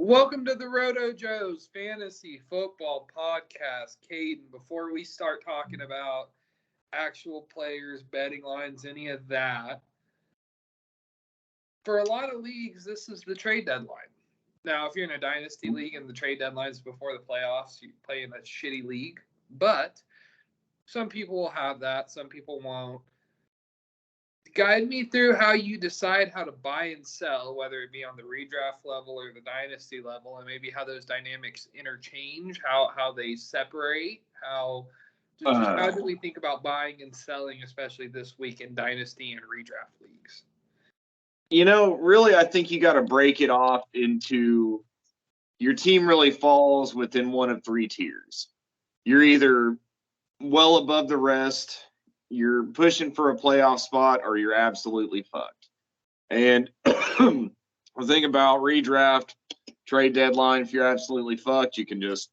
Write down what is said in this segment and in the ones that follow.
Welcome to the Rotojoes Fantasy Football Podcast. Caden, before we start talking about actual players, betting lines, any of that, for a lot of leagues, this is the trade deadline. Now, if you're in a dynasty league and the trade deadline is before the playoffs, you play in that shitty league. But some people will have that, some people won't. Guide me through how you decide how to buy and sell, whether it be on the redraft level or the dynasty level, and maybe how those dynamics interchange, how they separate, how do we think about buying and selling, especially this week in dynasty and redraft leagues? Really, I think you got to break it off into your team really falls within one of three tiers. You're either well above the rest, you're pushing for a playoff spot, or you're absolutely fucked. And the thing about redraft, trade deadline, if you're absolutely fucked, you can just,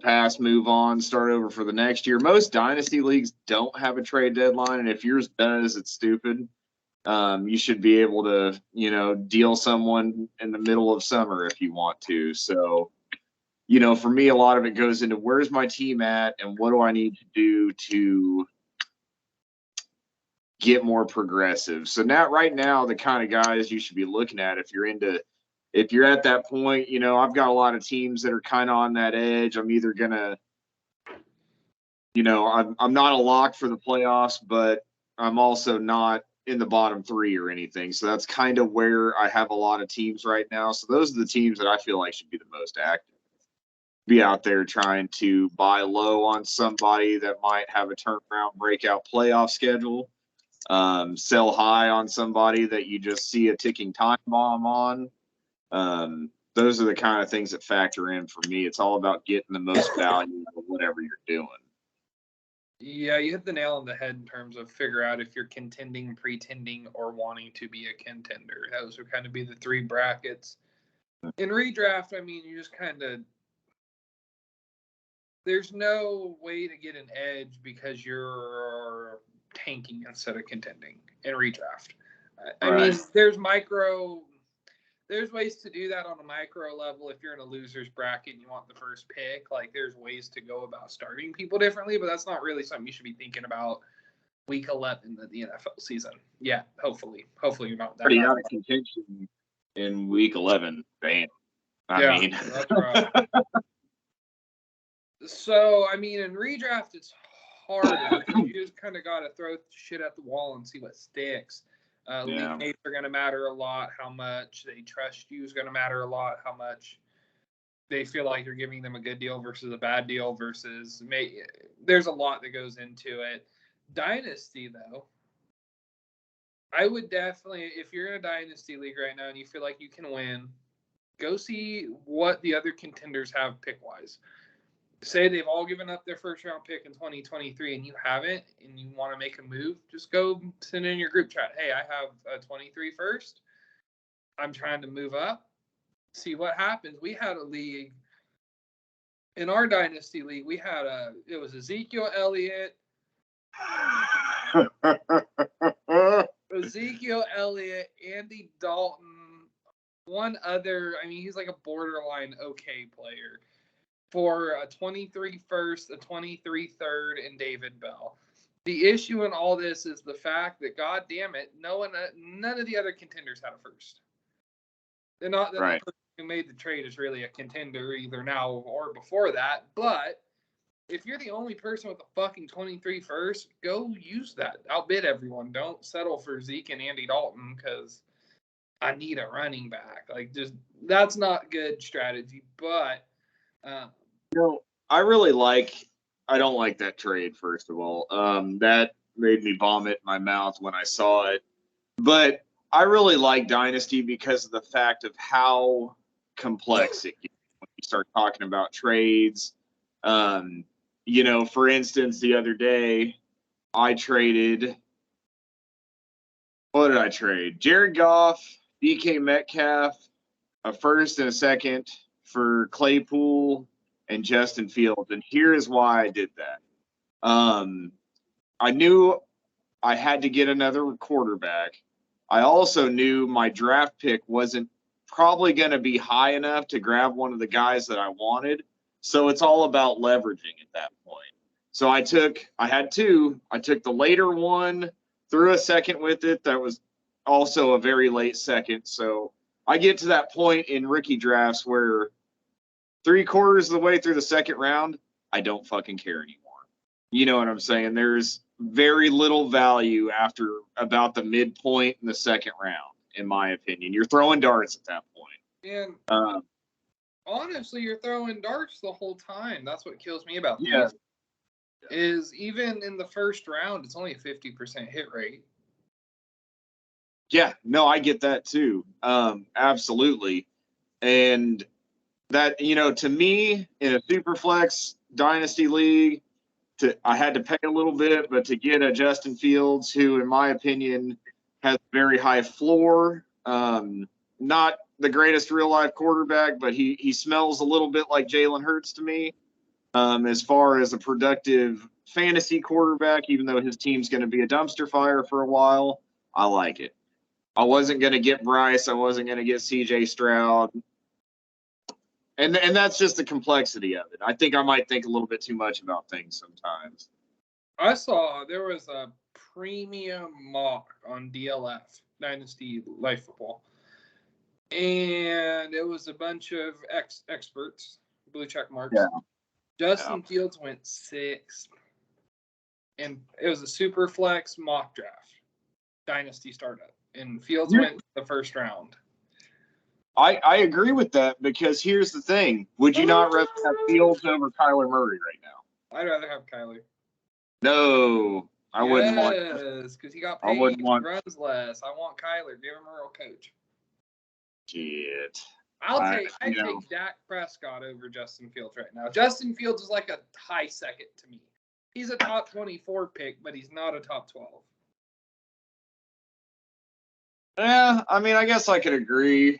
pass, move on, start over for the next year. Most dynasty leagues don't have a trade deadline, and if yours does, it's stupid. You should be able to, deal someone in the middle of summer if you want to. So, for me, a lot of it goes into where's my team at and what do I need to do to get more progressive. So right now, the kind of guys you should be looking at if you're at that point, I've got a lot of teams that are kind of on that edge. I'm either going to, I'm not a lock for the playoffs, but I'm also not in the bottom three or anything. So that's kind of where I have a lot of teams right now. So those are the teams that I feel like should be the most active. Be out there trying to buy low on somebody that might have a turnaround breakout playoff schedule. Sell high on somebody that you just see a ticking time bomb on. Those are the kind of things that factor in for me. It's all about getting the most value of whatever you're doing. Yeah, you hit the nail on the head in terms of figure out if you're contending, pretending, or wanting to be a contender. Those would kind of be the three brackets. In redraft, you just kind of there's no way to get an edge because you're tanking instead of contending in redraft. Right. There's ways to do that on a micro level. If you're in a loser's bracket and you want the first pick, like there's ways to go about starting people differently, but that's not really something you should be thinking about week 11 of the NFL season. Yeah, hopefully you're not that. Pretty out of contention in week 11. Damn. That's rough. So, in redraft, it's harder. You just kind of got to throw shit at the wall and see what sticks. League mates are going to matter a lot. How much they trust you is going to matter a lot. How much they feel like you're giving them a good deal versus a bad deal versus there's a lot that goes into it. Dynasty, though, I would definitely, if you're in a dynasty league right now and you feel like you can win, go see what the other contenders have pick-wise. Say they've all given up their first-round pick in 2023 and you haven't and you want to make a move, just go send in your group chat. Hey, I have a 23 first. I'm trying to move up. See what happens. We had a league. In our dynasty league, it was Ezekiel Elliott. Andy Dalton, one other. He's like a borderline okay player. For a 23 first, a 23 third, and David Bell. The issue in all this is the fact that, God damn it, none of the other contenders had a first. They're not that right. The person who made the trade is really a contender either now or before that. But if you're the only person with a fucking 23 first, go use that. Outbid everyone. Don't settle for Zeke and Andy Dalton because I need a running back. That's not good strategy. But I don't like that trade, first of all. That made me vomit in my mouth when I saw it. But I really like Dynasty because of the fact of how complex it gets when you start talking about trades. For instance, the other day, I traded – what did I trade? Jared Goff, DK Metcalf, a first and a second for Claypool and Justin Fields, and here is why I did that. I knew I had to get another quarterback. I also knew my draft pick wasn't probably going to be high enough to grab one of the guys that I wanted. So it's all about leveraging at that point. So I had two. I took the later one, threw a second with it. That was also a very late second. So I get to that point in rookie drafts where 3/4 of the way through the second round, I don't fucking care anymore. You know what I'm saying? There's very little value after about the midpoint in the second round, in my opinion. You're throwing darts at that point. And honestly, you're throwing darts the whole time. That's what kills me about these. Is even in the first round, it's only a 50% hit rate. Yeah, no, I get that too. Absolutely. And that, to me, in a Superflex Dynasty League, I had to pay a little bit, but to get a Justin Fields, who, in my opinion, has a very high floor, not the greatest real-life quarterback, but he smells a little bit like Jalen Hurts to me. As far as a productive fantasy quarterback, even though his team's going to be a dumpster fire for a while, I like it. I wasn't going to get Bryce. I wasn't going to get C.J. Stroud. And that's just the complexity of it. I think I might think a little bit too much about things sometimes. I saw there was a premium mock on DLF, Dynasty Life Football. And it was a bunch of experts, blue check marks. Yeah. Justin Fields went 6th. And it was a super flex mock draft, Dynasty startup. And Fields went the first round. I agree with that because here's the thing. Would you not rather have Fields over Kyler Murray right now? I'd rather have Kyler. No, I wouldn't want. Yes, because he got paid. He runs less. I want Kyler. Give him a real coach. Shit. I take Dak Prescott over Justin Fields right now. Justin Fields is like a high second to me. He's a top 24 pick, but he's not a top 12. Yeah, I mean, I guess I could agree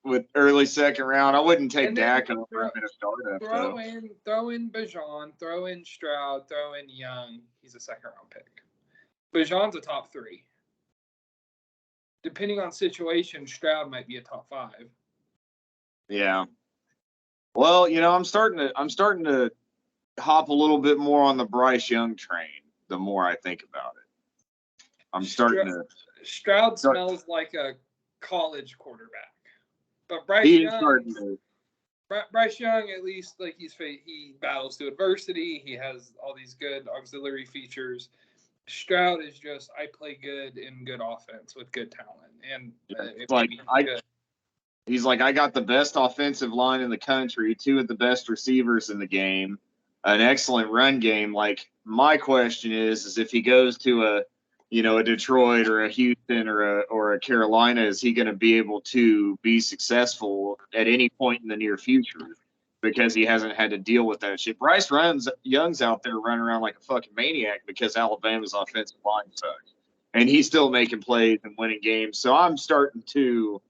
with early second round. I wouldn't take Dak over him in a startup. Throw in Bijan, throw in Stroud, throw in Young. He's a second round pick. Bijan's a top 3. Depending on situation, Stroud might be a top 5. Yeah. Well, I'm starting to hop a little bit more on the Bryce Young train the more I think about it. I'm starting to. Stroud smells like a college quarterback, but Bryce Young, at least he battles through adversity. He has all these good auxiliary features. Stroud is just I play good in good offense with good talent, and he's like I got the best offensive line in the country, 2 of the best receivers in the game, an excellent run game. Like my question is if he goes to a Detroit or a Houston or a Carolina, is he going to be able to be successful at any point in the near future? Because he hasn't had to deal with that shit. Bryce Young's out there running around like a fucking maniac because Alabama's offensive line sucks. And he's still making plays and winning games. So I'm starting to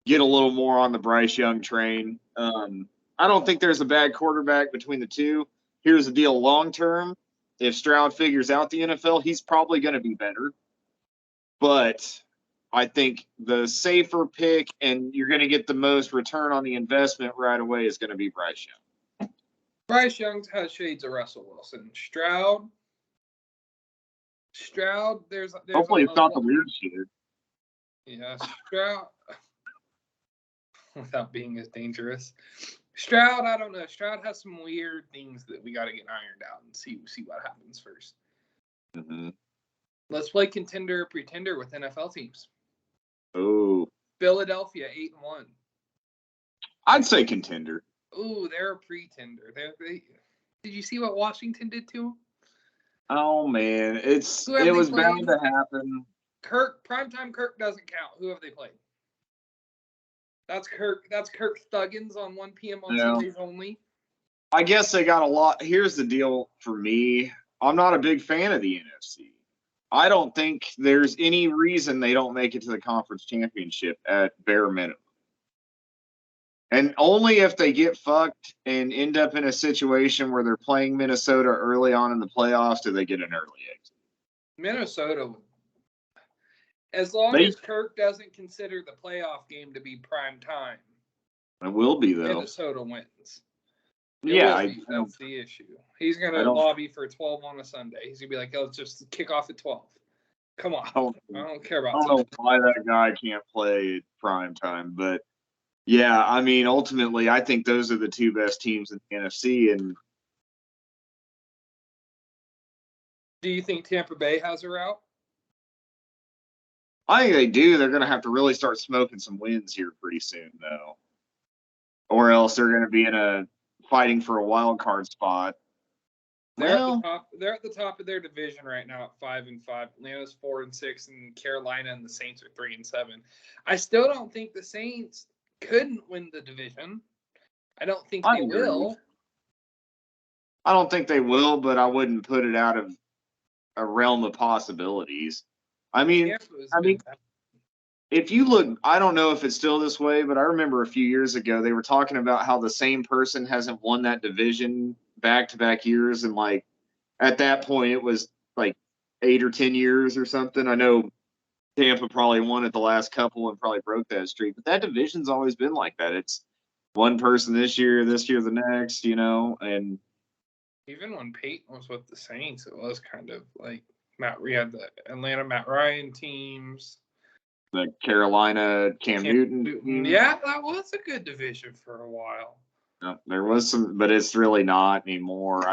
get a little more on the Bryce Young train. I don't think there's a bad quarterback between the two. Here's the deal long term. If Stroud figures out the NFL, he's probably going to be better. But I think the safer pick and you're going to get the most return on the investment right away is going to be Bryce Young. Bryce Young has shades of Russell Wilson. Stroud, there's hopefully it's not the weird shit. Yeah, Stroud, without being as dangerous. Stroud, I don't know. Stroud has some weird things that we got to get ironed out and see what happens first. Mm-hmm. Let's play contender or pretender with NFL teams. Oh, Philadelphia 8-1. I'd say contender. Ooh, they're a pretender. Did you see what Washington did to them? Oh man, it was bound to happen. Primetime Kirk doesn't count. Who have they played? That's Kirk Thuggins on 1 p.m. on Sundays only. I guess they got a lot. Here's the deal for me. I'm not a big fan of the NFC. I don't think there's any reason they don't make it to the conference championship at bare minimum. And only if they get fucked and end up in a situation where they're playing Minnesota early on in the playoffs do they get an early exit. Minnesota, As long as Kirk doesn't consider the playoff game to be prime time. It will be, though. Minnesota wins. That's the issue. He's going to lobby for 12 on a Sunday. He's going to be like, let's just kick off at 12. Come on. I don't care about I don't know why that guy can't play at prime time, but yeah, I mean, ultimately, I think those are the two best teams in the NFC. And do you think Tampa Bay has a route? I think they do. They're going to have to really start smoking some wins here pretty soon, though, or else they're going to be fighting for a wild card spot. They're at the top of their division right now at 5-5. Atlanta's 4-6, and Carolina and the Saints are 3-7. I still don't think the Saints couldn't win the division. I don't think they will. I don't think they will, but I wouldn't put it out of a realm of possibilities. I mean, if you look, I don't know if it's still this way, but I remember a few years ago they were talking about how the same person hasn't won that division back-to-back years, and like at that point it was like 8 or 10 years or something. I know Tampa probably won it the last couple and probably broke that streak, but that division's always been like that. It's one person this year the next, and even when Peyton was with the Saints, it was kind of like we had the Atlanta Matt Ryan teams. The Carolina Cam Newton. Yeah, that was a good division for a while. There was some, but it's really not anymore.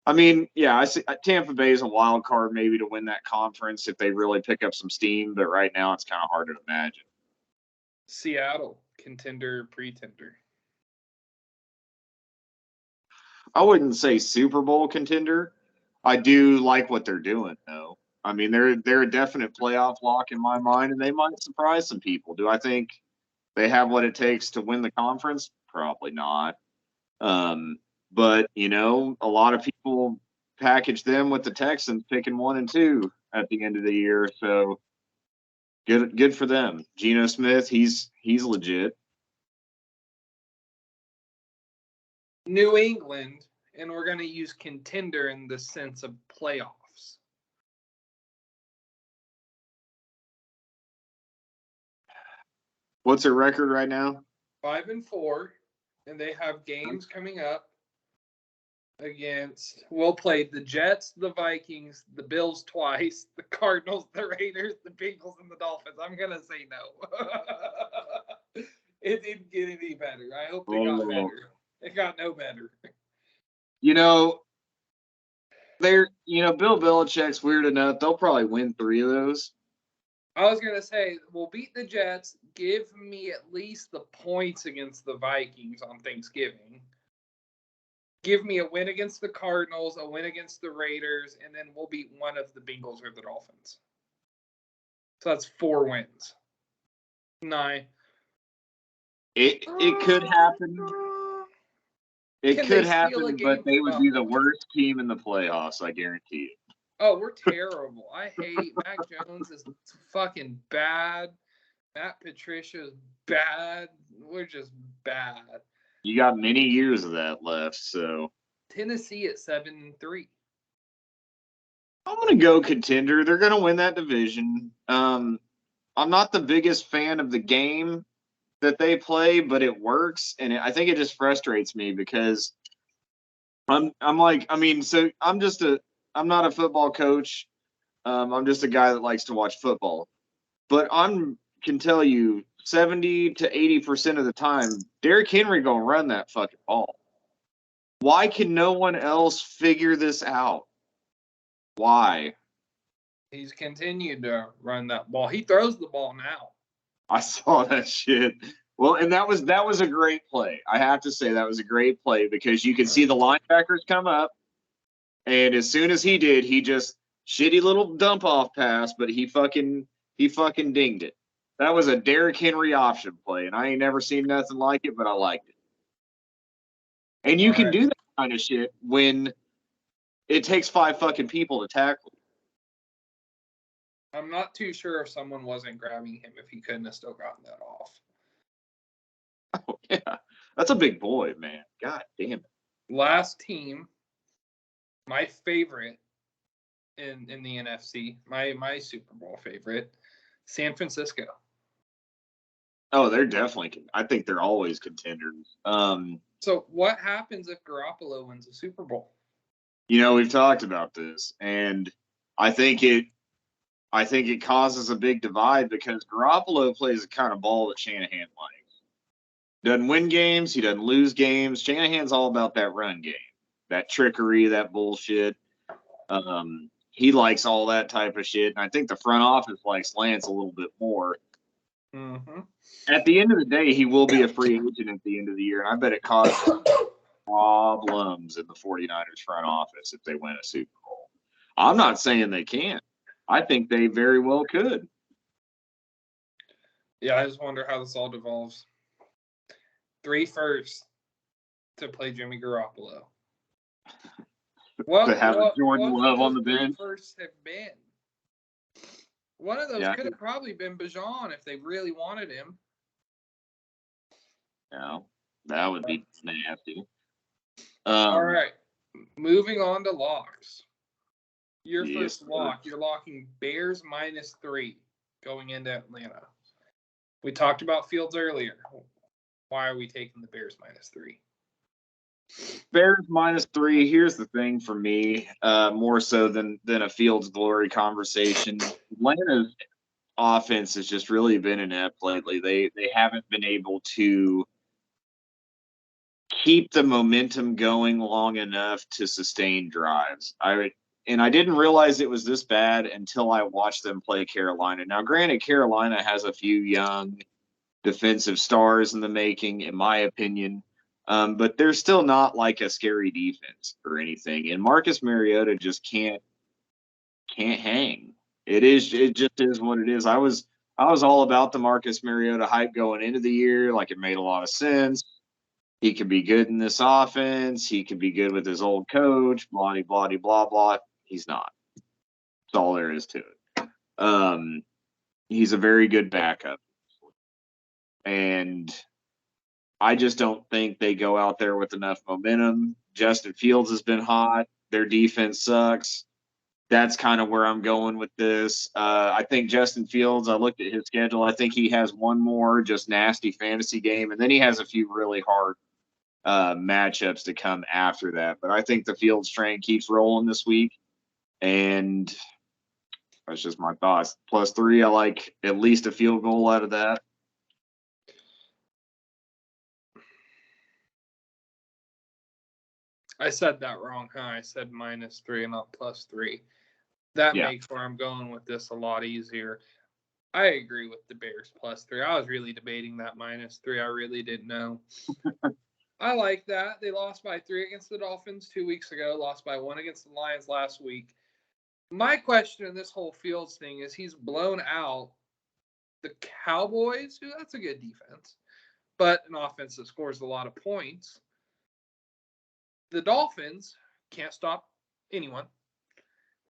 I see Tampa Bay is a wild card maybe to win that conference if they really pick up some steam, but right now it's kind of hard to imagine. Seattle, contender, pretender. I wouldn't say Super Bowl contender. I do like what they're doing, though. I mean, they're a definite playoff lock in my mind, and they might surprise some people. Do I think they have what it takes to win the conference? Probably not. But a lot of people package them with the Texans picking 1 and 2 at the end of the year. So good for them. Geno Smith, he's legit. New England, and we're going to use contender in the sense of playoffs. What's their record right now? 5-4, and they have games coming up against, we'll play the Jets, the Vikings, the Bills twice, the Cardinals, the Raiders, the Bengals, and the Dolphins. I'm going to say no. It didn't get any better. I hope they got better. It got no better. Bill Belichick's weird enough. They'll probably win 3 of those. I was going to say, we'll beat the Jets. Give me at least the points against the Vikings on Thanksgiving. Give me a win against the Cardinals, a win against the Raiders, and then we'll beat one of the Bengals or the Dolphins. So that's 4 wins. 9. It could happen. It could happen, but they would be the worst team in the playoffs, I guarantee you. Oh, we're terrible. I hate Mac Jones is fucking bad. Matt Patricia's bad. We're just bad. You got many years of that left, so. Tennessee at 7-3. I'm going to go contender. They're going to win that division. I'm not the biggest fan of the game that they play, but it works, and I think it just frustrates me because I'm not a football coach. I'm just a guy that likes to watch football, but can tell you 70 to 80% of the time, Derrick Henry gonna run that fucking ball. Why can no one else figure this out? Why? He's continued to run that ball. He throws the ball now. I saw that shit. Well, and that was a great play. I have to say that was a great play because you could see the linebackers come up, and as soon as he did, he just shitty little dump off pass, but he fucking dinged it. That was a Derrick Henry option play, and I ain't never seen nothing like it, but I liked it. And you can do that kind of shit when it takes 5 fucking people to tackle. I'm not too sure if someone wasn't grabbing him if he couldn't have still gotten that off. Oh, yeah. That's a big boy, man. God damn it. Last team, my favorite in the NFC, my Super Bowl favorite, San Francisco. Oh, they're definitely. I think they're always contenders. So what happens if Garoppolo wins a Super Bowl? We've talked about this, and I think it causes a big divide because Garoppolo plays the kind of ball that Shanahan likes. Doesn't win games, he doesn't lose games. Shanahan's all about that run game, that trickery, that bullshit. He likes all that type of shit, and I think the front office likes Lance a little bit more. Mm-hmm. At the end of the day, he will be a free agent at the end of the year, and I bet it causes problems in the 49ers front office if they win a Super Bowl. I'm not saying they can't. I think they very well could. Yeah, I just wonder how this all devolves. 3 firsts to play Jimmy Garoppolo. To have a Jordan Love on the bench. Firsts have been. One of those could have probably been Bijan if they really wanted him. No, that would be nasty. All right, moving on to locks. Your Yes, first lock, you're locking Bears -3 going into Atlanta. We talked about Fields earlier. Why are we taking the Bears -3? Bears -3. Here's the thing for me, more so than a Fields glory conversation. Atlanta's offense has just really been inept lately. They haven't been able to keep the momentum going long enough to sustain drives. I didn't realize it was this bad until I watched them play Carolina. Now, granted, Carolina has a few young defensive stars in the making, in my opinion, but they're still not like a scary defense or anything. And Marcus Mariota just can't hang. It just is what it is. I was all about the Marcus Mariota hype going into the year. Like, it made a lot of sense. He could be good in this offense. He could be good with his old coach, blah, blah, blah, blah. He's not. That's all there is to it. He's a very good backup. And I just don't think they go out there with enough momentum. Justin Fields has been hot. Their defense sucks. That's kind of where I'm going with this. I think Justin Fields, I looked at his schedule. I think he has one more just nasty fantasy game, and then he has a few really hard matchups to come after that. But I think the Fields train keeps rolling this week, and that's just my thoughts. +3, I like at least a field goal out of that. I said that wrong, huh? I said -3, not +3. That makes where I'm going with this a lot easier. I agree with the Bears +3. I was really debating that -3. I really didn't know. I like that. They lost by 3 against the Dolphins 2 weeks ago, lost by 1 against the Lions last week. My question in this whole Fields thing is he's blown out the Cowboys, who that's a good defense, but an offense that scores a lot of points. The Dolphins can't stop anyone.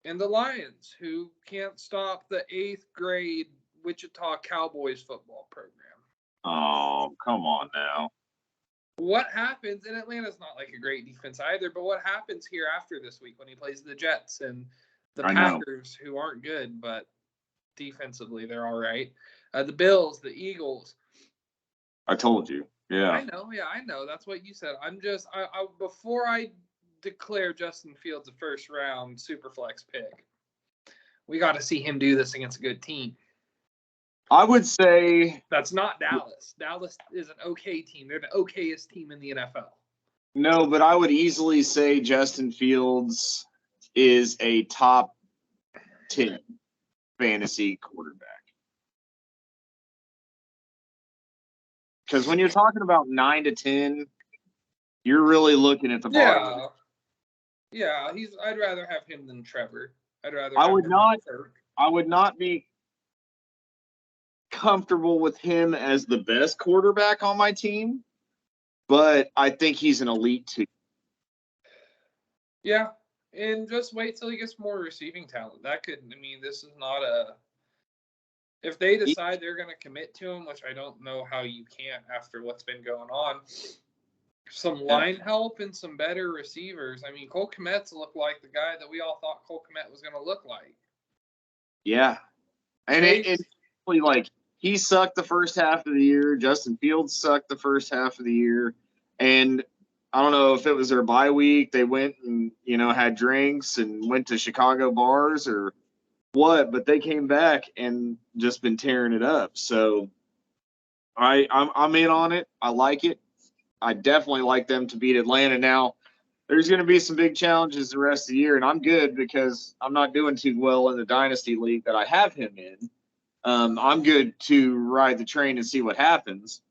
And the Lions, who can't stop the 8th grade Wichita Cowboys football program. Oh, come on now. What happens, and Atlanta's not like a great defense either, but what happens here after this week when he plays the Jets and the Packers, who aren't good, but defensively they're all right. The Bills, the Eagles. I told you. Yeah. I know. That's what you said. I'm just, before I declare Justin Fields a first round super flex pick, we got to see him do this against a good team. I would say that's not Dallas. Dallas is an okay team. They're the okayest team in the NFL. No, but I would easily say Justin Fields is a top 10 fantasy quarterback. Because when you're talking about 9 to 10, you're really looking at the bottom. Yeah, I'd rather have him than Trevor. I would not be comfortable with him as the best quarterback on my team, but I think he's an elite 2. Yeah, and just wait till he gets more receiving talent. This is not a. If they decide they're going to commit to him, which I don't know how you can't after what's been going on, some line help and some better receivers. Cole Kmet's looked like the guy that we all thought Cole Kmet was going to look like. Yeah. And honestly, like, he sucked the first half of the year. Justin Fields sucked the first half of the year. And I don't know if it was their bye week. They went and, had drinks and went to Chicago bars or what, but they came back and just been tearing it up. So I'm in on it. I like it. I definitely like them to beat Atlanta. Now, there's going to be some big challenges the rest of the year, and I'm good because I'm not doing too well in the Dynasty League that I have him in. I'm good to ride the train and see what happens.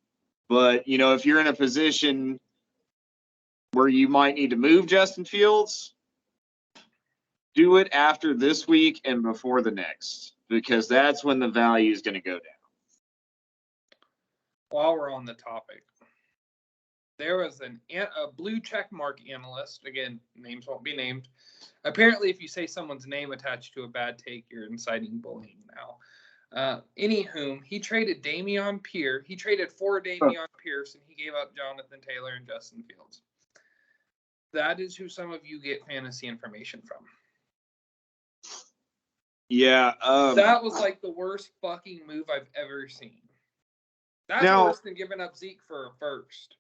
But, if you're in a position where you might need to move Justin Fields, do it after this week and before the next, because that's when the value is going to go down. While we're on the topic, there was a blue check mark analyst. Again, names won't be named. Apparently, if you say someone's name attached to a bad take, you're inciting bullying now. Anywho, he traded Dameon Pierce. He traded for Dameon Pierce, and he gave up Jonathan Taylor and Justin Fields. That is who some of you get fantasy information from. Yeah. That was like the worst fucking move I've ever seen. That's worse than giving up Zeke for a first.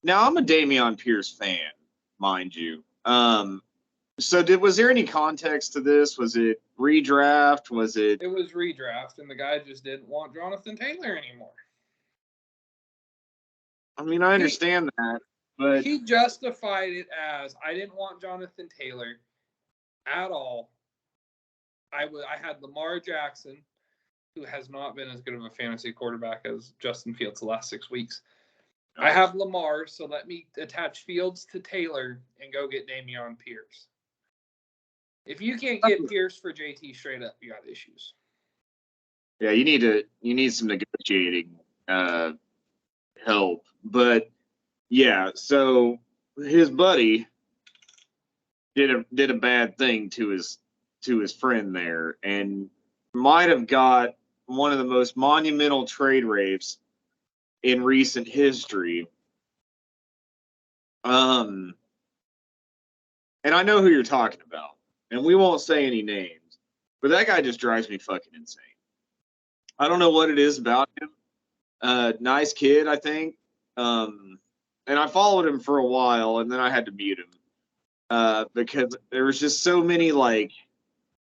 Now, I'm a Dameon Pierce fan, mind you. So was there any context to this? Was it redraft? Was it? It was redraft, and the guy just didn't want Jonathan Taylor anymore. I mean, I understand that, but he justified it as, I didn't want Jonathan Taylor at all. I had Lamar Jackson, who has not been as good of a fantasy quarterback as Justin Fields the last 6 weeks. I have Lamar, so let me attach Fields to Taylor and go get Dameon Pierce. If you can't get Pierce for JT straight up, you got issues. Yeah, you need some negotiating help. But yeah, so his buddy did a bad thing to his friend there, and might have got one of the most monumental trade rapes in recent history. And I know who you're talking about, and we won't say any names, but that guy just drives me fucking insane. I don't know what it is about him. Nice kid, I think. And I followed him for a while, and then I had to mute him because there was just so many, like,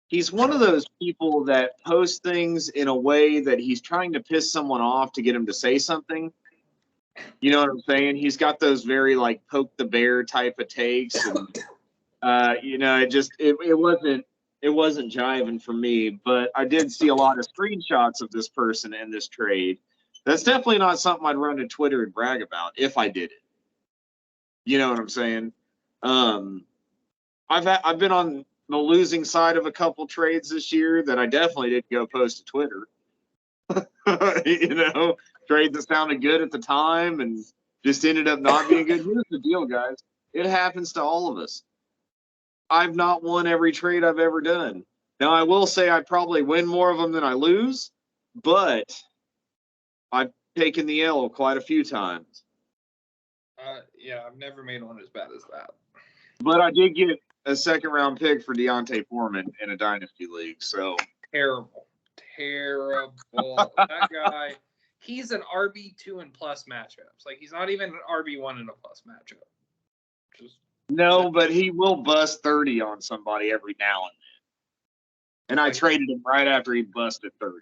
he's one of those people that post things in a way that he's trying to piss someone off to get him to say something. You know what I'm saying? He's got those very, like, poke the bear type of takes, and it wasn't jiving for me. But I did see a lot of screenshots of this person and this trade. That's definitely not something I'd run to Twitter and brag about if I did it. You know what I'm saying? I've been on the losing side of a couple trades this year that I definitely didn't go post to Twitter. Trades that sounded good at the time and just ended up not being good. Here's the deal, guys. It happens to all of us. I've not won every trade I've ever done. Now, I will say I probably win more of them than I lose, but I've taken the L quite a few times. Yeah, I've never made one as bad as that. But I did get a second-round pick for Deontay Foreman in a dynasty league. So terrible. That guy, he's an RB2 and plus matchups. Like, he's not even an RB1 in a plus matchup. But he will bust 30 on somebody every now and then. And I traded him right after he busted 30.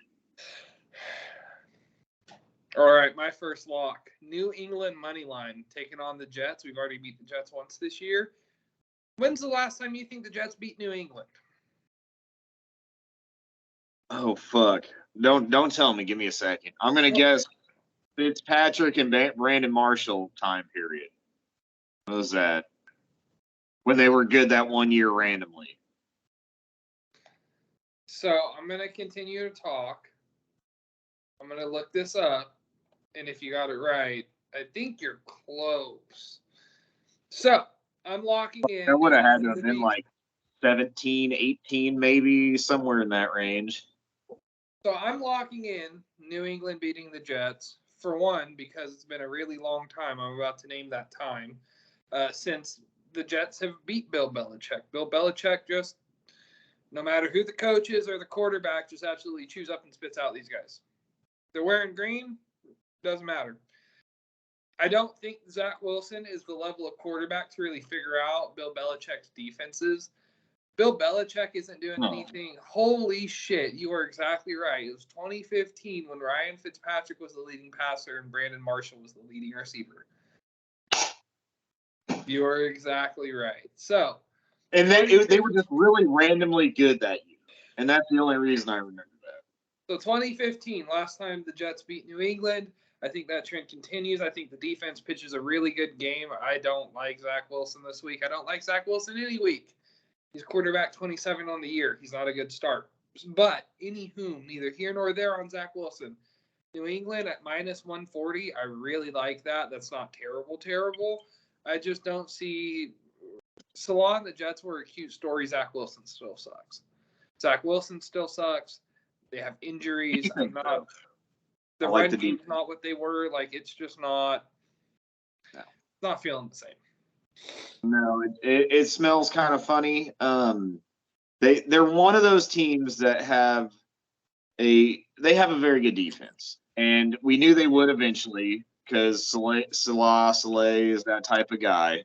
All right, my first lock. New England money line taking on the Jets. We've already beat the Jets once this year. When's the last time you think the Jets beat New England? Oh, fuck. Don't tell me. Give me a second. I'm going to guess Fitzpatrick and Brandon Marshall time period. What was that? When they were good that 1 year randomly. So I'm going to continue to talk. I'm going to look this up. And if you got it right, I think you're close. So I'm locking in. That would have had to have been like 17, 18, maybe somewhere in that range. So I'm locking in New England beating the Jets, for one, because it's been a really long time. I'm about to name that time since the Jets have beat Bill Belichick. Bill Belichick just No matter who the coach is or the quarterback, just absolutely chews up and spits out these guys. They're wearing green, doesn't matter. I don't think Zach Wilson is the level of quarterback to really figure out Bill Belichick's defenses. Bill Belichick isn't doing anything. Holy shit, you are exactly right. It was 2015 when Ryan Fitzpatrick was the leading passer and Brandon Marshall was the leading receiver. You are exactly right. So, and they were just really randomly good that year, and that's the only reason I remember that. So 2015, last time the Jets beat New England. I think that trend continues. I think the defense pitches a really good game. I don't like Zach Wilson this week. I don't like Zach Wilson any week. He's quarterback 27 on the year. He's not a good start. But anywho, neither here nor there on Zach Wilson. New England at minus 140. I really like that. That's not terrible. I just don't see Salah and the Jets were a cute story. Zach Wilson still sucks. Zach Wilson still sucks. They have injuries. The run game's not what they were. Like, it's just not feeling the same. No, it smells kind of funny. They're one of those teams that have a very good defense, and we knew they would eventually because Salah is that type of guy.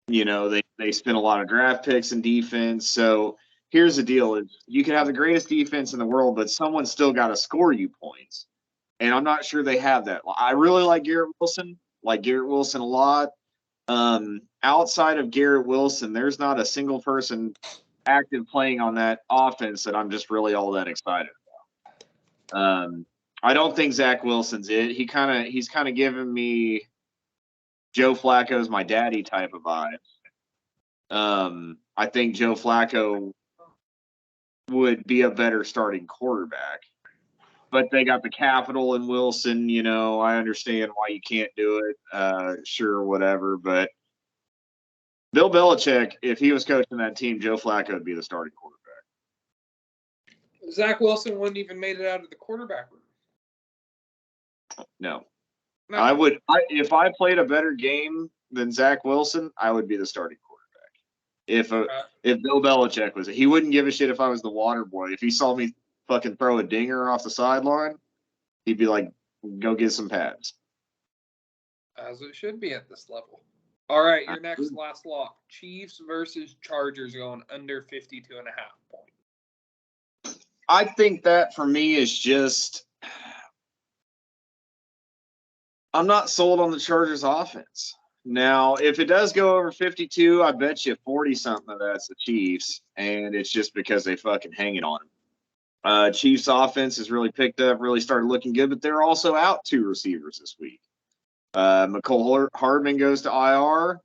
They spend a lot of draft picks in defense. So here's the deal: is you can have the greatest defense in the world, but someone's still got to score you points, and I'm not sure they have that. I really like Garrett Wilson. Like Garrett Wilson a lot. Outside of Garrett Wilson, there's not a single person active playing on that offense that I'm just really all that excited about. I don't think Zach Wilson's it. He's kind of giving me Joe Flacco's my daddy type of vibes. I think Joe Flacco would be a better starting quarterback. But they got the capital in Wilson, I understand why you can't do it. Sure, whatever. But Bill Belichick, if he was coaching that team, Joe Flacco would be the starting quarterback. Zach Wilson wouldn't even made it out of the quarterback room. No. I would. If I played a better game than Zach Wilson, I would be the starting quarterback. If Bill Belichick was it, he wouldn't give a shit if I was the water boy. If he saw me fucking throw a dinger off the sideline, he'd be like, go get some pads. As it should be at this level. All right, your next last lock. Chiefs versus Chargers going under 52.5 points. I think that for me is just I'm not sold on the Chargers offense. Now, if it does go over 52, I bet you 40-something of that's the Chiefs, and it's just because they fucking hang it on them. Chiefs offense has really picked up, really started looking good, but they're also out 2 receivers this week. McCole Hardman goes to IR.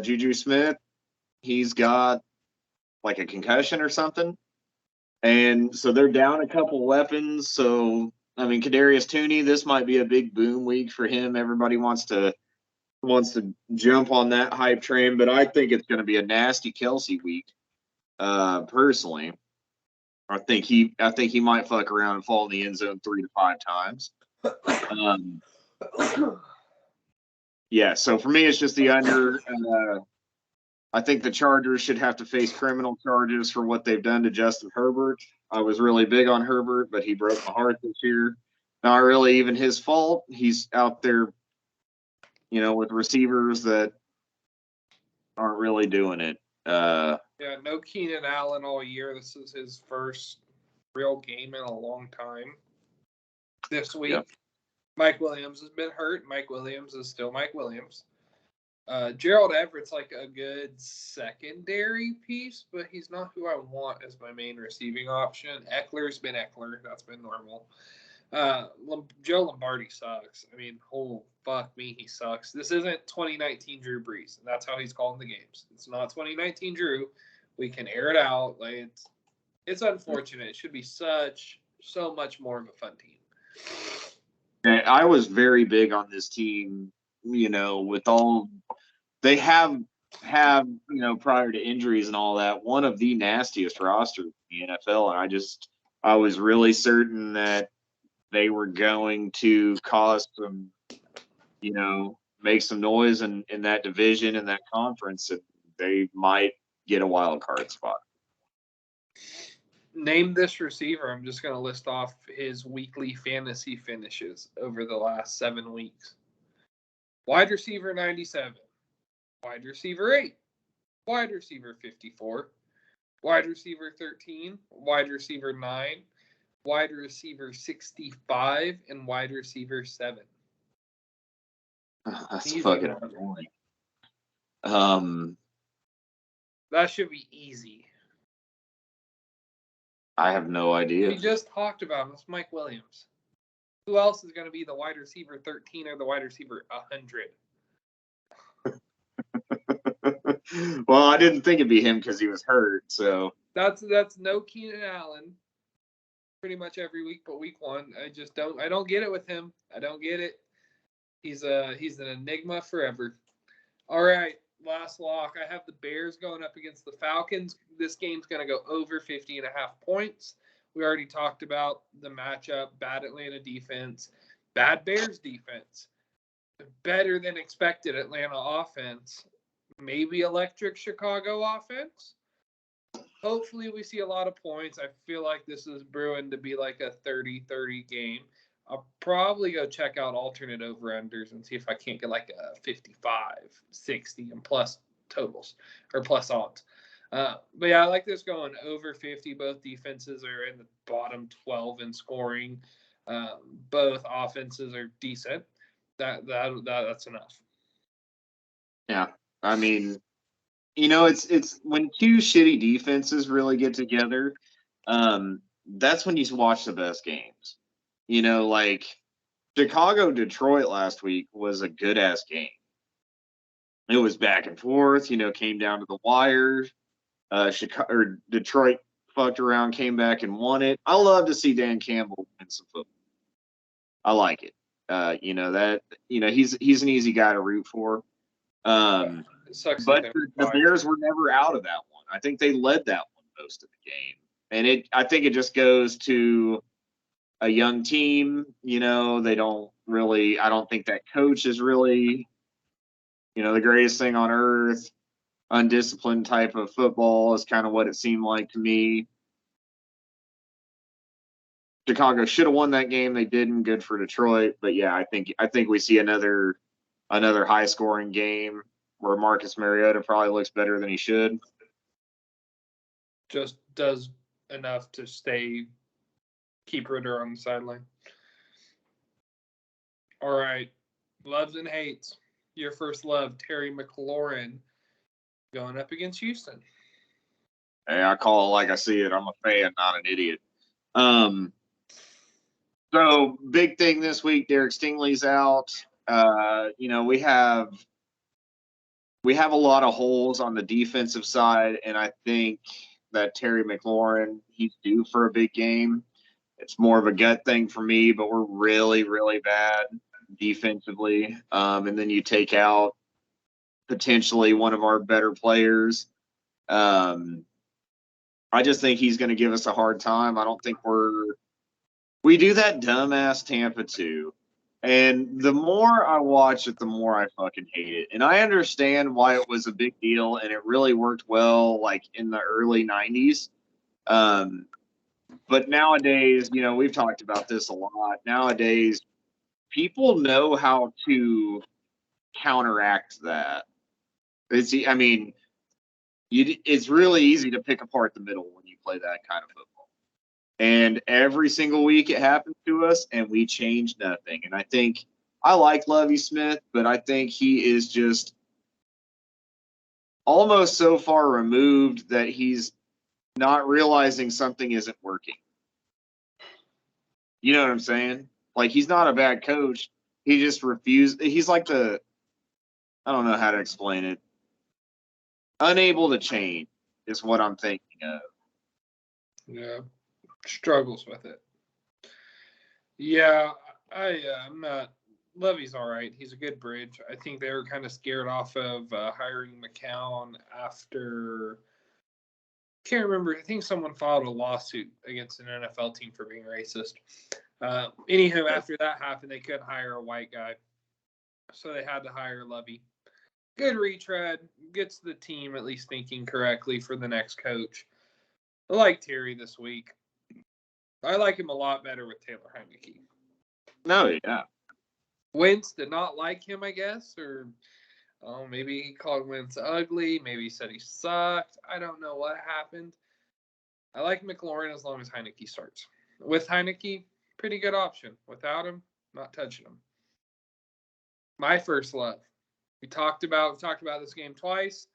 Juju Smith, he's got like a concussion or something. And so they're down a couple weapons. So, Kadarius Toney, this might be a big boom week for him. Everybody wants to jump on that hype train, but I think it's going to be a nasty Kelsey week, personally. I think he might fuck around and fall in the end zone 3 to 5 times. Yeah, so for me, it's just the under. I think the Chargers should have to face criminal charges for what they've done to Justin Herbert. I was really big on Herbert, but he broke my heart this year. Not really even his fault. He's out there, with receivers that aren't really doing it. No Keenan Allen all year. This is his first real game in a long time. This week, yep. Mike Williams has been hurt. Mike Williams is still Mike Williams. Gerald Everett's like a good secondary piece, but he's not who I want as my main receiving option. Eckler's been Eckler. That's been normal. Joe Lombardi sucks. Oh, fuck me, he sucks. This isn't 2019 Drew Brees. That's how he's calling the games. It's not 2019 Drew. We can air it out. Like it's unfortunate. It should be so much more of a fun team. And I was very big on this team, with all they have, prior to injuries and all that, one of the nastiest rosters in the NFL. And I was really certain that they were going to cause some, make some noise in that division and that conference. And they might get a wild card spot. Name this receiver. I'm just going to list off his weekly fantasy finishes over the last 7 weeks. Wide receiver 97, wide receiver 8, wide receiver 54, wide receiver 13, wide receiver 9, wide receiver 65, and wide receiver 7. That's Easy fucking one. annoying. That should be easy. I have no idea. We just talked about him. It's Mike Williams. Who else is going to be the wide receiver 13 or the wide receiver 100? Well, I didn't think it'd be him because he was hurt. So that's no Keenan Allen. Pretty much every week, but week 1, I don't get it with him. I don't get it. He's an enigma forever. All right, last lock. I have the Bears going up against the Falcons. This game's going to go over 50.5 points. We already talked about the matchup. Bad Atlanta defense, bad Bears defense, better than expected Atlanta offense, maybe electric Chicago offense. Hopefully we see a lot of points. I feel like this is brewing to be like a 30-30 game. I'll probably go check out alternate over-unders and see if I can't get like a 55, 60, and plus totals or plus odds. But yeah, I like this going over 50. Both defenses are in the bottom 12 in scoring. Both offenses are decent. That's enough. yeah, I mean, it's when two shitty defenses really get together. That's when you watch the best games. Like Chicago Detroit last week was a good ass game. It was back and forth. Came down to the wire. Detroit fucked around, came back and won it. I love to see Dan Campbell win some football. I like it. He's an easy guy to root for. But the Bears were never out of that one. I think they led that one most of the game, and I think it just goes to a young team. They don't really. I don't think that coach is really, the greatest thing on earth. Undisciplined type of football is kind of what it seemed like to me. Chicago should have won that game. They didn't. Good for Detroit. But yeah, I think we see another high scoring game where Marcus Mariota probably looks better than he should. Just does enough to keep Ritter on the sideline. All right. Loves and hates. Your first love, Terry McLaurin, going up against Houston. Hey, I call it like I see it. I'm a fan, not an idiot. So big thing this week, Derek Stingley's out. We have a lot of holes on the defensive side, and I think that Terry McLaurin, he's due for a big game. It's more of a gut thing for me, but we're really, really bad defensively. And then you take out potentially one of our better players. I just think he's going to give us a hard time. I don't think we do that dumbass Tampa too. And the more I watch it, the more I fucking hate it. And I understand why it was a big deal and it really worked well, like in the early 90s. But nowadays, we've talked about this a lot. Nowadays, people know how to counteract that. It's really easy to pick apart the middle when you play that kind of football. And every single week it happens to us, and we change nothing. And I like Lovie Smith, but I think he is just almost so far removed that he's not realizing something isn't working. You know what I'm saying? Like, he's not a bad coach. He just refused. He's like I don't know how to explain it. Unable to change is what I'm thinking of. Yeah. Struggles with it. Yeah, I'm not. Levy's all right. He's a good bridge. I think they were kind of scared off of hiring McCown after. Can't remember. I think someone filed a lawsuit against an NFL team for being racist. Anywho, after that happened, they couldn't hire a white guy, so they had to hire Levy. good retread, gets the team at least thinking correctly for the next coach. I like Terry this week. I like him a lot better with Taylor Heineke. No, yeah. Wentz did not like him, I guess, or maybe he called Wentz ugly. Maybe he said he sucked. I don't know what happened. I like McLaurin as long as Heineke starts. With Heineke, pretty good option. Without him, not touching him. My first love. We talked about this game twice.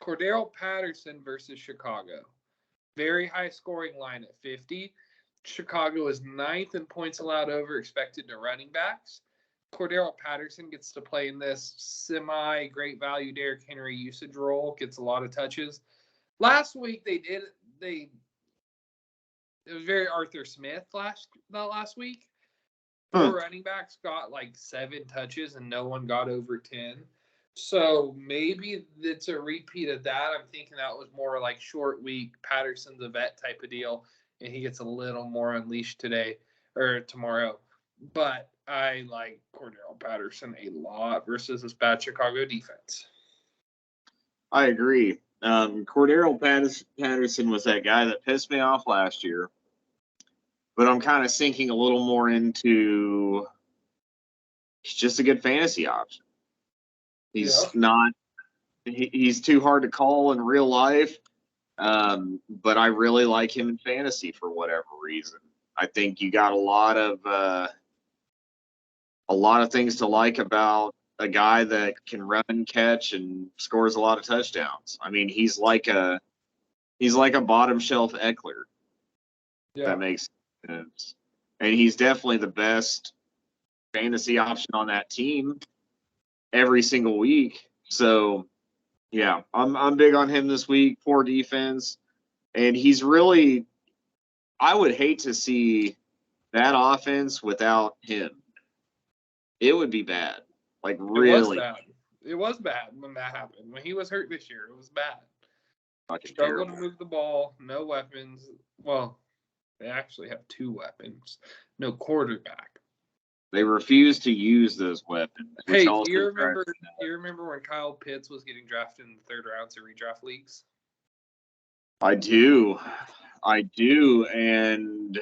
Cordero Patterson versus Chicago. Very high scoring line at 50. Chicago is 9th in points allowed over expected to running backs. Cordero Patterson gets to play in this semi-great value Derrick Henry usage role, gets a lot of touches. Last week it was very Arthur Smith last week. 4 running backs got like 7 touches and no one got over 10. So maybe it's a repeat of that. I'm thinking that was more like short week, Patterson's a vet type of deal, and he gets a little more unleashed today or tomorrow. But I like Cordero Patterson a lot versus this bad Chicago defense. I agree. Cordero Patterson was that guy that pissed me off last year. But I'm kind of sinking a little more into he's just a good fantasy option. He's not he's too hard to call in real life. But I really like him in fantasy for whatever reason. I think you got a lot of things to like about a guy that can run, catch, and scores a lot of touchdowns. I mean, he's like a bottom shelf Eckler. Yeah. That makes sense. And he's definitely the best fantasy option on that team every single week. So, yeah, I'm big on him this week. Poor defense. And he's really – I would hate to see that offense without him. It would be bad. Like, really. It was bad when that happened. When he was hurt this year, it was bad. Struggled to move the ball, no weapons. Well, they actually have 2 weapons. No quarterback. They refuse to use those weapons. Hey, do you remember when Kyle Pitts was getting drafted in the 3rd round to redraft leagues? I do, and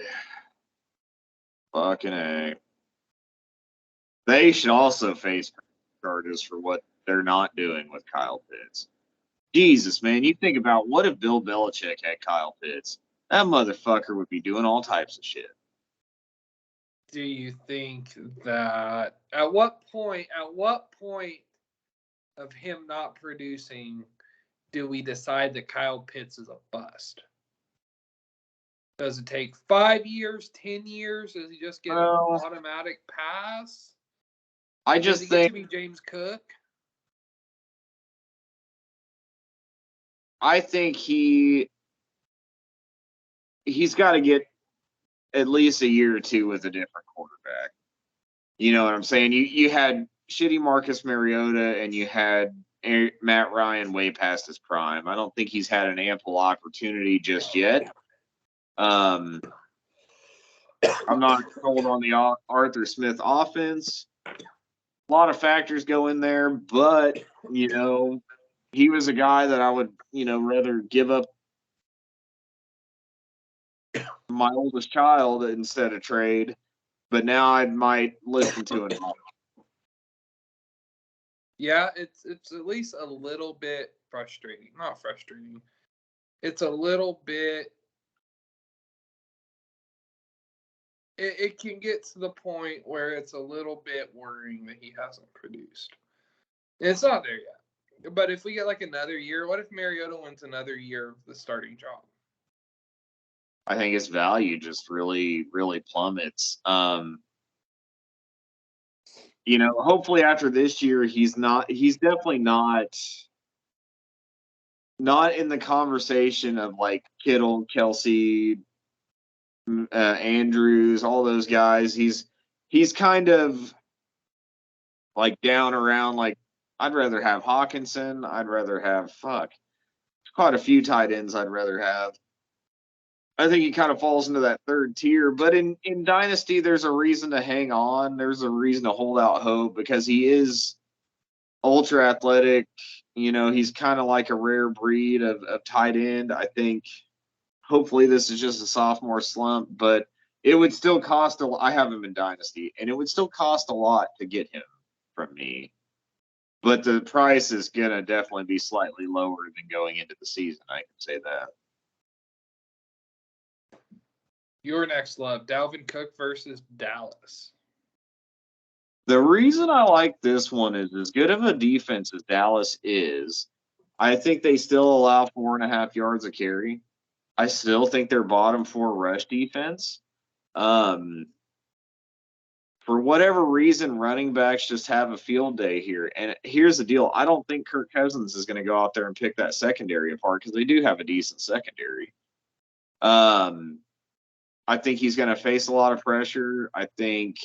fucking A. They should also face charges for what they're not doing with Kyle Pitts. Jesus, man, you think about what if Bill Belichick had Kyle Pitts? That motherfucker would be doing all types of shit. Do you think that at what point of him not producing do we decide that Kyle Pitts is a bust? Does it take 5 years, 10 years? Does he just get an automatic pass? I just think to be James Cook. I think he's got to get at least a year or 2 with a different quarterback. You know what I'm saying? You had shitty Marcus Mariota and you had Matt Ryan way past his prime. I don't think he's had an ample opportunity just yet. I'm not sold on the Arthur Smith offense. A lot of factors go in there, but, he was a guy that I would, rather give up my oldest child instead of trade. But now I might listen to him. Yeah, it's at least a little bit frustrating. Not frustrating. It's a little bit. It can get to the point where it's a little bit worrying that he hasn't produced. And it's not there yet. But if we get like another year, what if Mariota wins another year of the starting job? I think his value just really, really plummets. Hopefully after this year, he's definitely not in the conversation of like Kittle, Kelsey, Andrews, all those guys. He's kind of like down around like I'd rather have Hawkinson. I'd rather have quite a few tight ends I'd rather have. I think he kind of falls into that 3rd tier. But in Dynasty, there's a reason to hang on. There's a reason to hold out hope because he is ultra athletic. He's kind of like a rare breed of tight end. I think hopefully this is just a sophomore slump, but it would still cost I have him in Dynasty, and it would still cost a lot to get him from me. But the price is going to definitely be slightly lower than going into the season. I can say that. Your next love, Dalvin Cook versus Dallas. The reason I like this one is as good of a defense as Dallas is, I think they still allow 4.5 yards a carry. I still think they're bottom 4 rush defense. For whatever reason, running backs just have a field day here. And here's the deal. I don't think Kirk Cousins is going to go out there and pick that secondary apart because they do have a decent secondary. I think he's going to face a lot of pressure. I think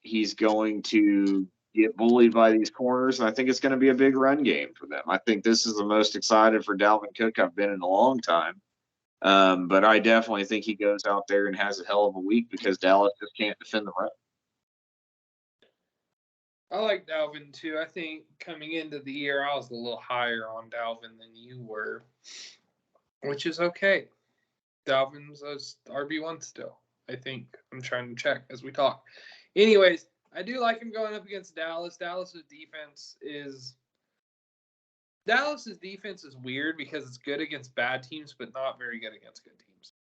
he's going to get bullied by these corners, and I think it's going to be a big run game for them. I think this is the most excited for Dalvin Cook I've been in a long time. But I definitely think he goes out there and has a hell of a week because Dallas just can't defend the run. I like Dalvin too. I think coming into the year, I was a little higher on Dalvin than you were, which is okay. Dalvin's RB1 still. I think I'm trying to check as we talk. Anyways, I do like him going up against Dallas. Dallas's defense is weird because it's good against bad teams, but not very good against good teams.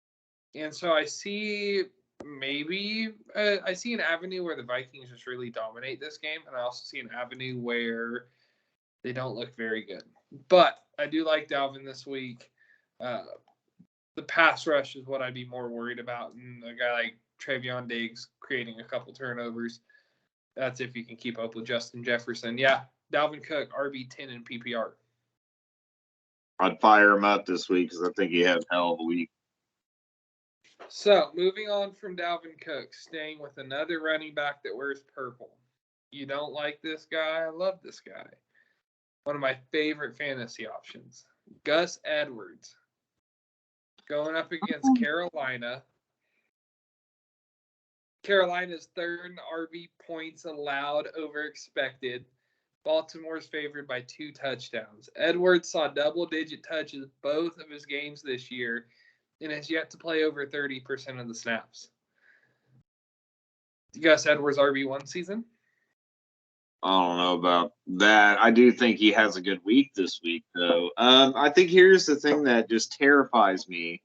And so I see I see an avenue where the Vikings just really dominate this game, and I also see an avenue where they don't look very good. But I do like Dalvin this week. The pass rush is what I'd be more worried about, and a guy like Travion Diggs creating a couple turnovers. That's if you can keep up with Justin Jefferson. Yeah, Dalvin Cook, RB10 in PPR. I'd fire him up this week because I think he had a hell of a week. So, moving on from Dalvin Cook, staying with another running back that wears purple. You don't like this guy? I love this guy. One of my favorite fantasy options. Gus Edwards. Going up against Carolina. Carolina's third RB points allowed over expected. Baltimore's favored by 2 touchdowns. Edwards saw double-digit touches both of his games this year and has yet to play over 30% of the snaps. Gus Edwards RB1 season? I don't know about that. I do think he has a good week this week, though. I think here's the thing that just terrifies me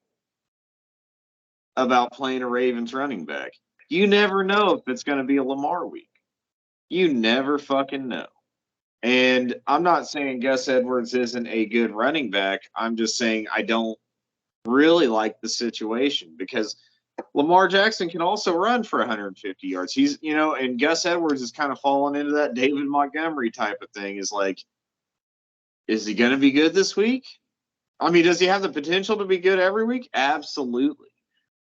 about playing a Ravens running back. You never know if it's going to be a Lamar week. You never fucking know. And I'm not saying Gus Edwards isn't a good running back. I'm just saying I don't really like the situation because Lamar Jackson can also run for 150 yards. He's, and Gus Edwards is kind of falling into that David Montgomery type of thing. Is like, is he going to be good this week? I mean, does he have the potential to be good every week? Absolutely.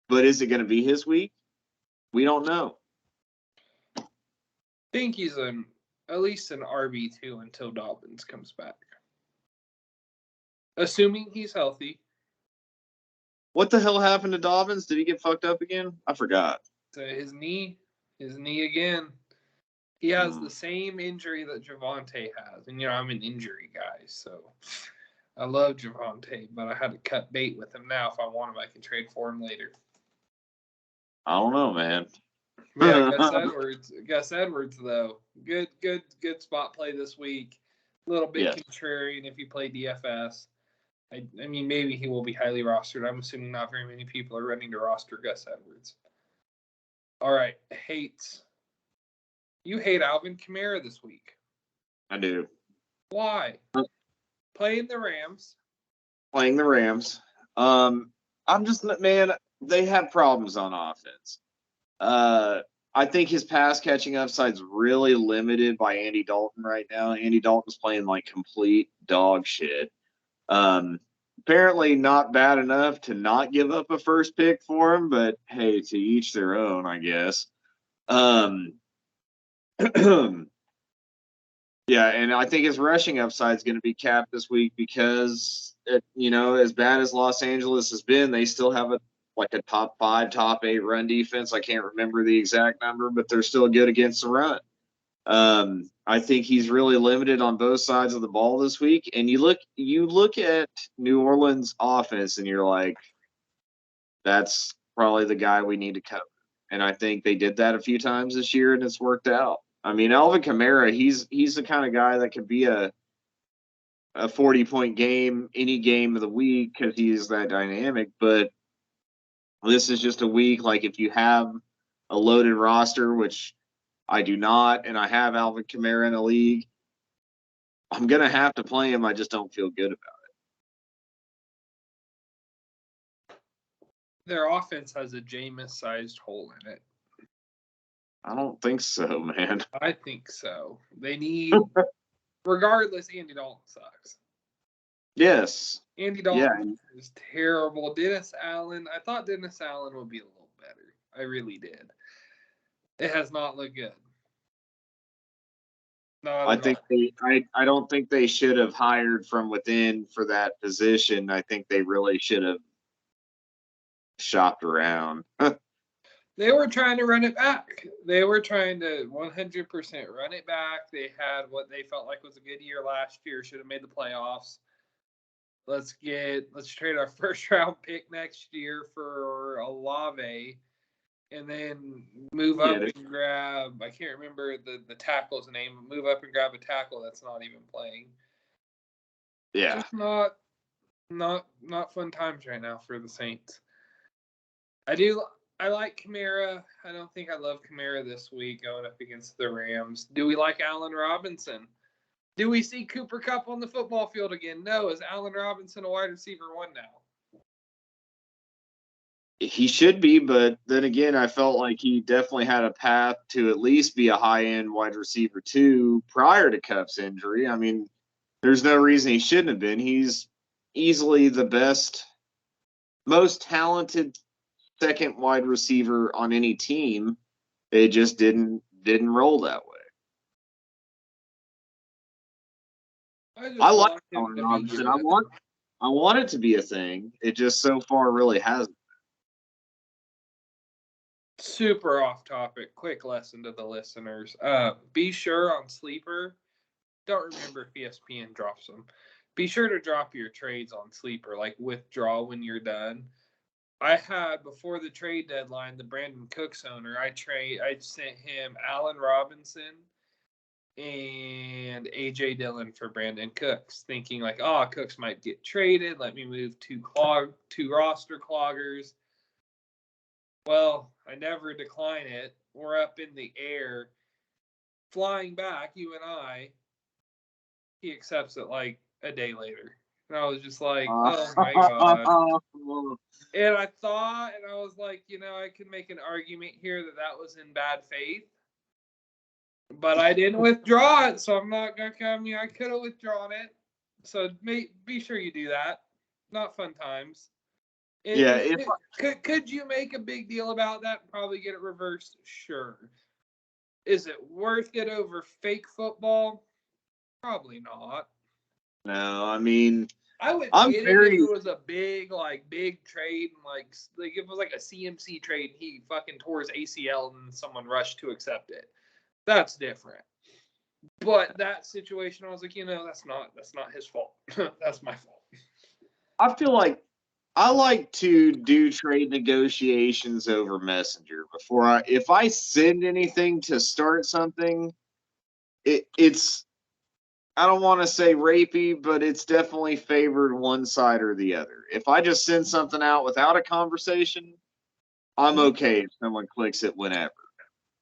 But is it going to be his week? We don't know. I think he's at least an RB2 until Dobbins comes back. Assuming he's healthy. What the hell happened to Dobbins? Did he get fucked up again? I forgot. His knee again. He has the same injury that Javonte has. And, I'm an injury guy, so I love Javonte, but I had to cut bait with him now. If I want him, I can trade for him later. I don't know, man. Yeah, Gus Edwards, though. Good spot play this week. A little bit contrarian if you play DFS. I mean, maybe he will be highly rostered. I'm assuming not very many people are running to roster Gus Edwards. All right, you hate Alvin Kamara this week. I do. Why? Playing the Rams. I'm just, man, they have problems on offense. I think his pass catching upside's really limited by Andy Dalton right now. Andy Dalton's playing like complete dog shit. Apparently not bad enough to not give up a first pick for him, but hey, to each their own, I guess. Yeah, and I think his rushing upside is going to be capped this week because, as bad as Los Angeles has been, they still have a top 5, top 8 run defense. I can't remember the exact number, but they're still good against the run. I think he's really limited on both sides of the ball this week. And you look at New Orleans offense and you're like, that's probably the guy we need to cover. And I think they did that a few times this year and it's worked out. I mean, Alvin Kamara, he's the kind of guy that could be a 40-point game any game of the week because he's that dynamic. But this is just a week, like if you have a loaded roster, which I do not, and I have Alvin Kamara in a league, I'm going to have to play him. I just don't feel good about it. Their offense has a Jameis-sized hole in it. I don't think so, man. I think so. They need, regardless, Andy Dalton sucks. Yes. Andy Dalton is terrible. Dennis Allen, I thought Dennis Allen would be a little better. I really did. It has not looked good. I don't think they should have hired from within for that position. I think they really should have shopped around. They were trying to run it back. They were trying to 100% run it back. They had what they felt like was a good year last year. Should have made the playoffs. Let's trade our first round pick next year for Olave, and then move up and grab. I can't remember the tackle's name. But move up and grab a tackle that's not even playing. Yeah, just not fun times right now for the Saints. I like Kamara. I don't think I love Kamara this week going up against the Rams. Do we like Allen Robinson? Do we see Cooper Kupp on the football field again? No. Is Allen Robinson a wide receiver 1 now? He should be, but then again, I felt like he definitely had a path to at least be a high-end wide receiver 2 prior to Kupp's injury. I mean, there's no reason he shouldn't have been. He's easily the best, most talented second wide receiver on any team. It just didn't roll that way. I like Allen Robinson. I want it to be a thing. It just so far really hasn't. Super off topic. Quick lesson to the listeners. Be sure on Sleeper. Don't remember if ESPN drops them. Be sure to drop your trades on Sleeper, like withdraw when you're done. I had, before the trade deadline, the Brandon Cooks owner, I sent him Allen Robinson and A.J. Dillon for Brandon Cooks, thinking like, Cooks might get traded. Let me move two roster cloggers. Well, I never decline it. We're up in the air, flying back, you and I. He accepts it like a day later. And I was just like, oh my God. And I thought, and I was like, I could make an argument here that was in bad faith. But I didn't withdraw it, so I'm not going to I could have withdrawn it. So be sure you do that. Not fun times. Could you make a big deal about that and probably get it reversed? Sure. Is it worth it over fake football? Probably not. No, I mean, I would get it if it was a big trade and like it was like a CMC trade and he fucking tore his ACL and someone rushed to accept it. That's different. But that situation, I was like, that's not his fault. That's my fault. I feel like I like to do trade negotiations over Messenger if I send anything to start something, it's I don't want to say rapey, but it's definitely favored one side or the other. If I just send something out without a conversation, I'm okay if someone clicks it whenever.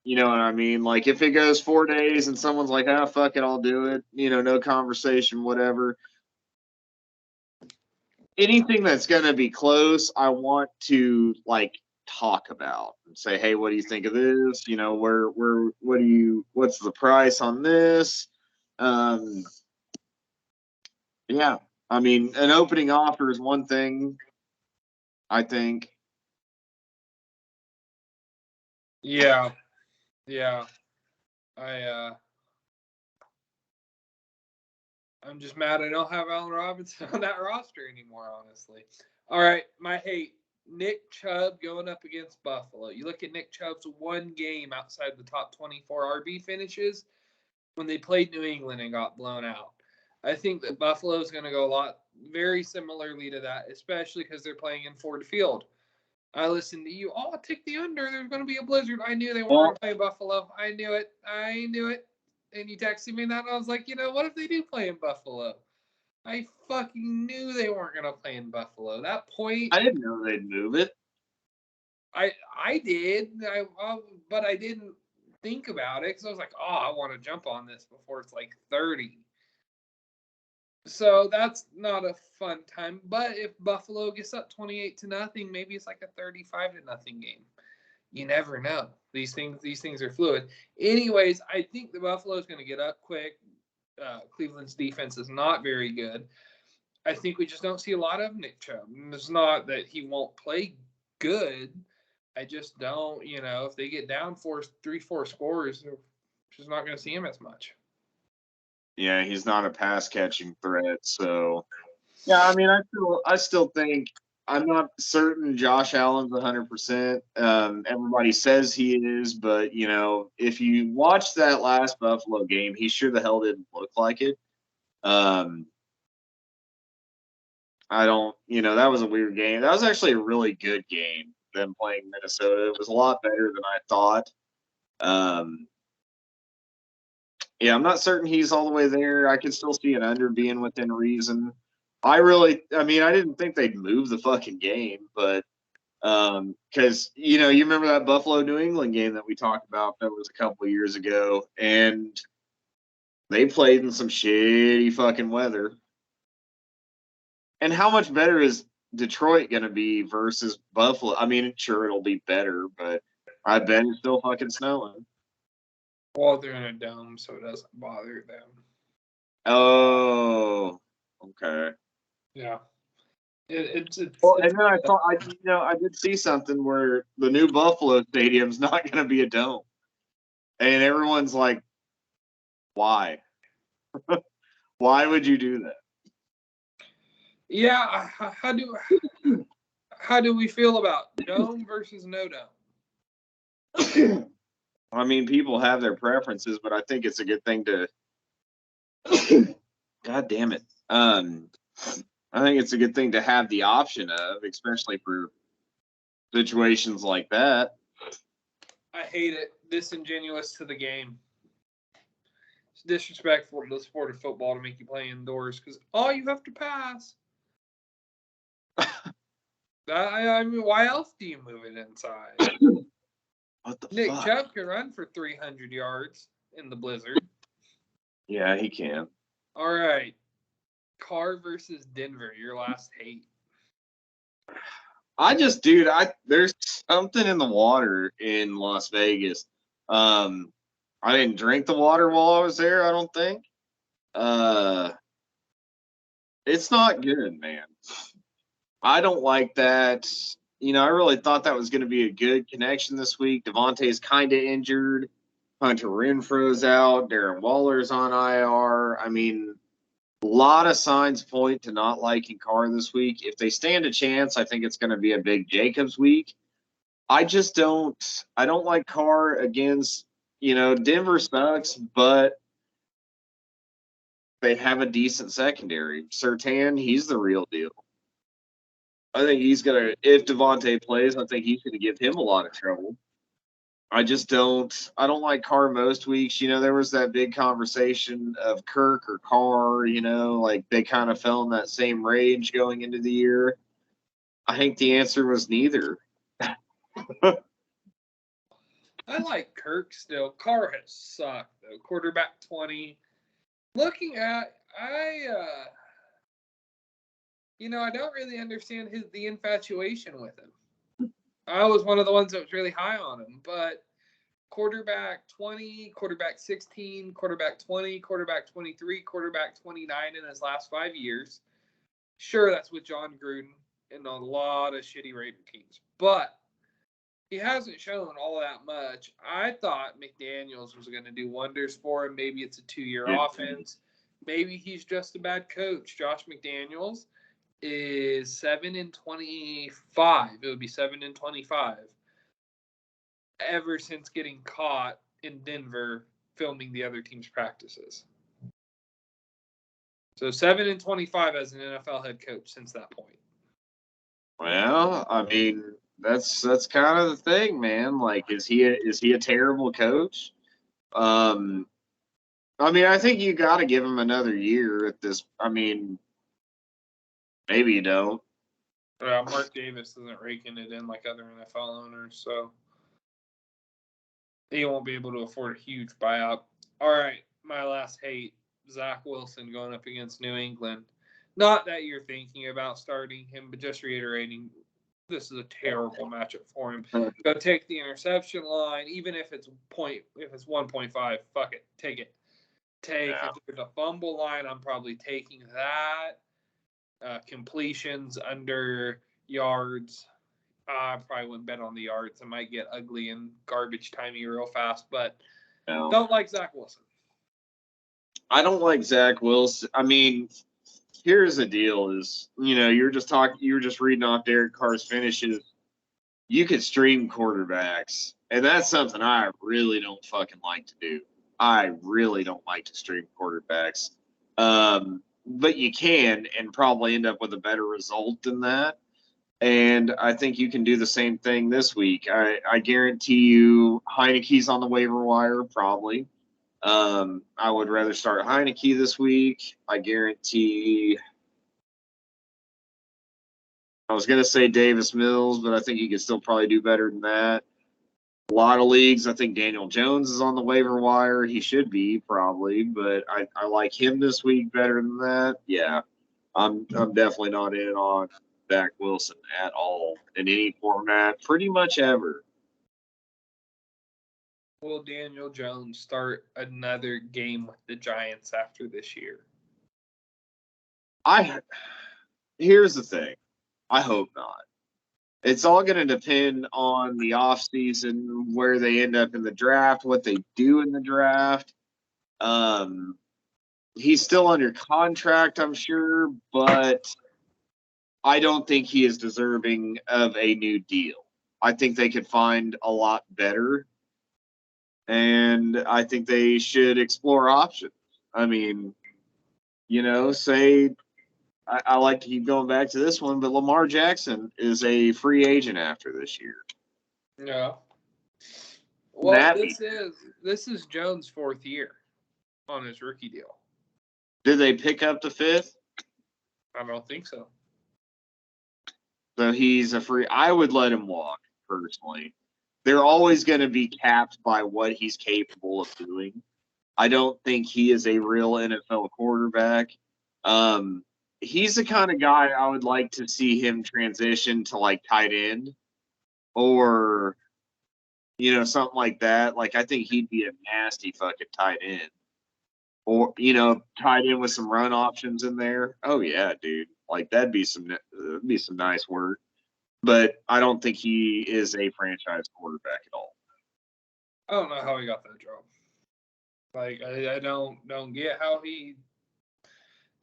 You know what I mean? Like if it goes 4 days and someone's like, fuck it, I'll do it. No conversation, whatever. Anything that's going to be close, I want to talk about and say, hey, what do you think of this? What's the price on this? Yeah, I mean, an opening offer is one thing, I think. Yeah. I'm just mad I don't have Allen Robinson on that roster anymore, honestly. All right, my hate. Nick Chubb going up against Buffalo. You look at Nick Chubb's one game outside the top 24 RB finishes. when they played New England and got blown out. I think that Buffalo is going to go very similarly to that, especially because they're playing in Ford Field. I listened to you. Oh, I'll take the under. There's going to be a blizzard. I knew they weren't going to play Buffalo. I knew it. And you texted me that, and I was like, what if they do play in Buffalo? I fucking knew they weren't going to play in Buffalo. That point. I didn't know they'd move it. I did, but I didn't think about it because I was like, oh, I want to jump on this before it's like 30. So that's not a fun time. But if Buffalo gets up 28-0, maybe it's like a 35-0 game. You never know. These things are fluid. Anyways, I think the Buffalo is going to get up quick. Cleveland's defense is not very good. I think we just don't see a lot of Nick Chubb. It's not that he won't play good. I just don't, if they get down 3-4 scores, we're just not going to see him as much. Yeah, he's not a pass catching threat. So, yeah, I mean, I still think I'm not certain Josh Allen's 100%. Everybody says he is, but if you watch that last Buffalo game, he sure the hell didn't look like it. I don't, that was a weird game. That was actually a really good game. Them playing Minnesota. It was a lot better than I thought. Yeah, I'm not certain he's all the way there. I can still see an under being within reason. I didn't think they'd move the fucking game, but because you remember that Buffalo New England game that we talked about that was a couple of years ago, and they played in some shitty fucking weather. And how much better is Detroit going to be versus Buffalo? I mean, sure, it'll be better, but I bet it's still fucking snowing. Well, they're in a dome, so it doesn't bother them. Oh, okay. Yeah. And then I thought, I did see something where the new Buffalo Stadium's not going to be a dome. And everyone's like, why? Why would you do that? Yeah, how do we feel about dome versus no dome? I mean, people have their preferences, but I think it's a good thing to. God damn it! I think it's a good thing to have the option of, especially for situations like that. I hate it. Disingenuous to the game. It's disrespectful to the sport of football to make you play indoors because you have to pass. I mean, why else do you move it inside? What the Nick fuck? Chubb can run for 300 yards in the blizzard. Yeah, he can. All right. Carr versus Denver, your last hate. There's something in the water in Las Vegas. I didn't drink the water while I was there, I don't think. It's not good, man. I don't like that. I really thought that was going to be a good connection this week. Devontae's kind of injured. Hunter Renfro's out. Darren Waller's on IR. I mean, a lot of signs point to not liking Carr this week. If they stand a chance, I think it's going to be a big Jacobs week. I don't like Carr against, Denver sucks, but they have a decent secondary. Surtain, he's the real deal. I think if Devontae plays, I think he's going to give him a lot of trouble. I don't like Carr most weeks. There was that big conversation of Kirk or Carr, like they kind of fell in that same range going into the year. I think the answer was neither. I like Kirk still. Carr has sucked, though. Quarterback 20. Looking at, I don't really understand the infatuation with him. I was one of the ones that was really high on him, but quarterback 20, quarterback 16, quarterback 20, quarterback 23, quarterback 29 in his last 5 years. Sure, that's with John Gruden and a lot of shitty Raider teams, but he hasn't shown all that much. I thought McDaniels was going to do wonders for him. Maybe it's a 2-year offense. Maybe he's just a bad coach. Josh McDaniels is 7-25. It would be 7-25. Ever since getting caught in Denver filming the other team's practices. So 7-25 as an NFL head coach since that point. Well, I mean, that's kind of the thing, man. Like, is he a terrible coach? I mean, I think you got to give him another year at this. I mean, maybe you don't. Mark Davis isn't raking it in like other NFL owners, so he won't be able to afford a huge buyout. All right, my last hate, Zach Wilson going up against New England. Not that you're thinking about starting him, but just reiterating, this is a terrible matchup for him. Go take the interception line, even if it's 1.5, fuck it, take it. If there's a fumble line, I'm probably taking that. Completions under yards, I probably wouldn't bet on the yards. It might get ugly and garbage timey real fast, but don't like Zach Wilson. I don't like Zach Wilson. I mean, here's the deal: is you were just reading off Derek Carr's finishes. You could stream quarterbacks, and that's something I really don't fucking like to do. I really don't like to stream quarterbacks. But you can, and probably end up with a better result than that. And I think you can do the same thing this week. I guarantee you Heineke's on the waiver wire, probably. I would rather start Heineke this week. I guarantee. I was going to say Davis Mills, but I think he could still probably do better than that. A lot of leagues, I think Daniel Jones is on the waiver wire. He should be probably, but I like him this week better than that. Yeah, I'm definitely not in on Zach Wilson at all in any format, pretty much ever. Will Daniel Jones start another game with the Giants after this year? Here's the thing. I hope not. It's all going to depend on the offseason, where they end up in the draft, what they do in the draft. He's still under contract, I'm sure, but I don't think he is deserving of a new deal. I think they could find a lot better, and I think they should explore options. I mean, say I like to keep going back to this one, but Lamar Jackson is a free agent after this year. Yeah. Well, this is Jones' 4th year on his rookie deal. Did they pick up the 5th? I don't think so. So he's a free. I would let him walk personally. They're always going to be capped by what he's capable of doing. I don't think he is a real NFL quarterback. He's the kind of guy I would like to see him transition to like tight end or, something like that. Like, I think he'd be a nasty fucking tight end or, tight end with some run options in there. Oh yeah, dude. Like that'd be some nice work, but I don't think he is a franchise quarterback at all. I don't know how he got that job. Like, I don't get how he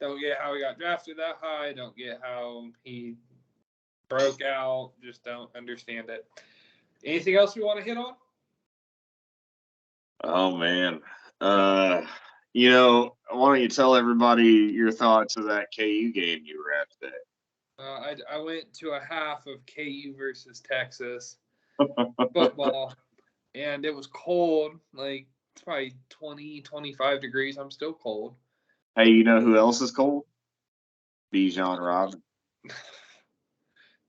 got drafted that high. Don't get how he broke out. Just don't understand it. Anything else we want to hit on? Oh man. Why don't you tell everybody your thoughts of that KU game you were at today? I went to a half of KU versus Texas football, and it was cold. Like, it's probably 20, 25 degrees. I'm still cold. Hey, you know who else is cold? Bijan Robinson.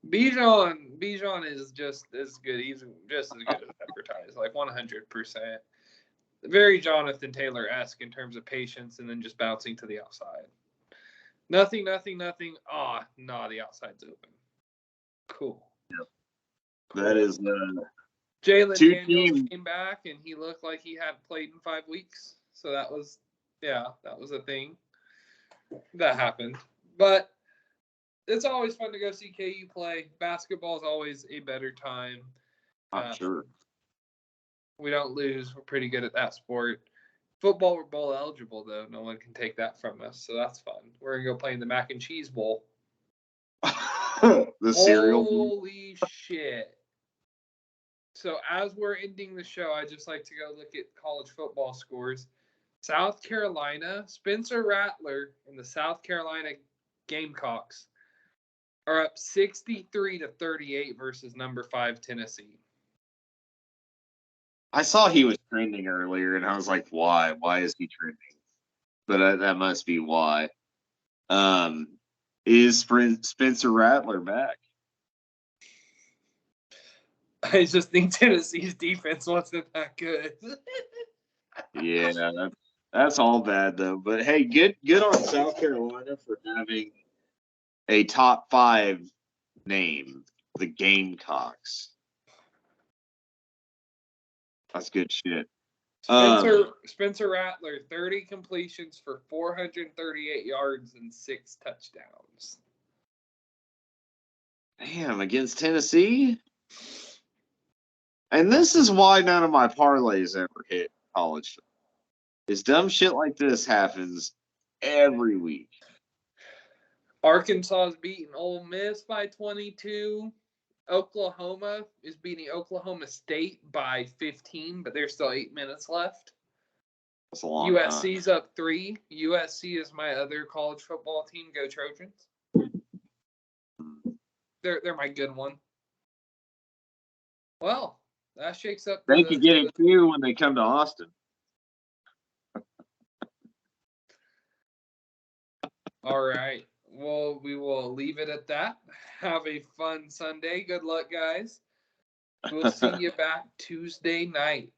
Bijan is just as good. He's just as good as advertised, like 100%. Very Jonathan Taylor-esque in terms of patience and then just bouncing to the outside. Nothing. The outside's open. Cool. Yep. That is Jalen Daniels came back and he looked like he hadn't played in 5 weeks. So that was a thing that happened. But it's always fun to go see KU play. Basketball is always a better time. I'm sure. We don't lose. We're pretty good at that sport. Football, we're bowl eligible, though. No one can take that from us, so that's fun. We're going to go play in the Mac and Cheese Bowl. The cereal bowl. Holy shit. So as we're ending the show, I just like to go look at college football scores. South Carolina, Spencer Rattler and the South Carolina Gamecocks are up 63-38 versus number 5 Tennessee. I saw he was trending earlier, and I was like, why? Why is he trending? But that must be why. Is Spencer Rattler back? I just think Tennessee's defense wasn't that good. Yeah, that's all bad though. But hey, good on South Carolina for having a top 5 name, the Gamecocks. That's good shit. Spencer Rattler, 30 completions for 438 yards and 6 touchdowns. Damn, against Tennessee? And this is why none of my parlays ever hit college. Is dumb shit like this happens every week. Arkansas is beating Ole Miss by 22. Oklahoma is beating Oklahoma State by 15, but there's still 8 minutes left. That's a long USC's time. up 3. USC is my other college football team. Go Trojans. They're my good one. Well, that shakes up. They could get it too when they come to Austin. All right. Well, we will leave it at that. Have a fun Sunday. Good luck, guys. We'll see you back Tuesday night.